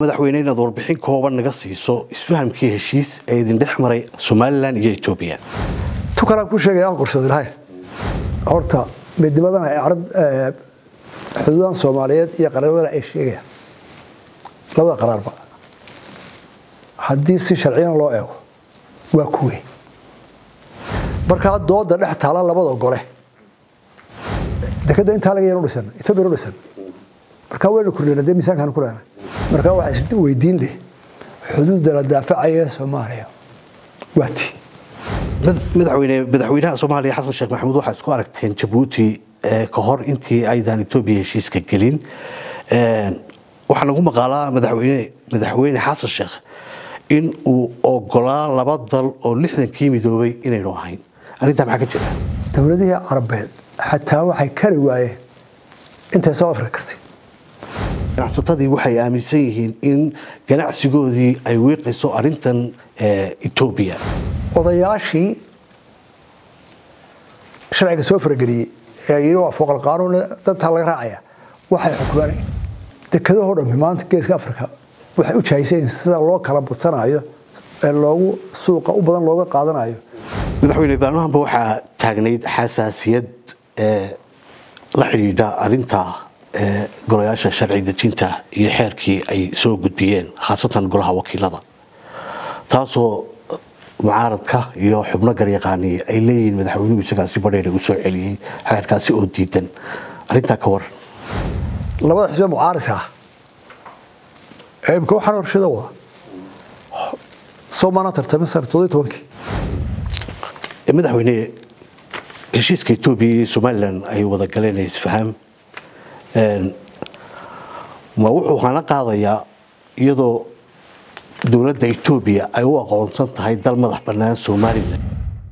madaxweynaha warbixin kooban naga siiso isfahamkii heshiis ee idin dhexmaray Somaliland iyo Ethiopia tukala ku sheegay aan qorsheed lahayn horta midnimadan ay arad xuduudan Soomaaliyeed iyo qaranimada ay sheegayaan labada qaraarba haddii si sharciyan loo eego waa kuwii marka dooda dhex taala labada gole dekada inta laga yeero dhisan Ethiopia dhisan marka weyn ku leeyahay miisaankan ku leeyahay marka waxa isku weydiin leh xuduudda la daafacaya Soomaaliya waati madaxweynaha Soomaaliya Xasan Sheekh Maxamuud waxa isku aragteen Djibouti ka hor intii aydan Ethiopia heshiiska gelin waxa lagu maqaalaa madaxweyne Xasan Sheekh in uu ogolaa laba dal oo 60 midoobay inay ahayn arinta maxaa ka jira dawladaha Carabeed xataa waxay kari waayeen inta soo Afrikasi ganacsadii waxay aaminsan yihiin in ganacsigoodii ay weeqayso arintan Ethiopia odayaashii sharciga soo fargeliyay ee waa fooq qaanuun dadka laga raacaya waxay xukumaan dekadaha oo dhan maanta geeska Afrika waxay u jaayiseen sida loo kala budsanayo ee loogu suuqa u badan looga qaadanayo madaxweyne baarlamaanka waxa taagnayd xasaasiyad la xiriirta arinta golayaasha sharci dejinta iyo xeerkii ay soo gudbiyeen khaasatan golaha wakiilada taasoo mucaaradka iyo xubno garyaqaani ay leeyihiin madaxweynuhu isaga si badheer u soo celiyay xeerkaasi oo diidan arinta ka war labada xisbi mucaaradka ayb ko waxaan horshada wada Soomaaliya tartamay sartooday tobankii madaxweyne heshiiska Ethiopia iyo Somaliland ay wada galeen isfaham ma wuxuu hana qaadayaa iyadoo dawladda Ethiopia ay u aqoonsan tahay dal madax bannaan Somaliland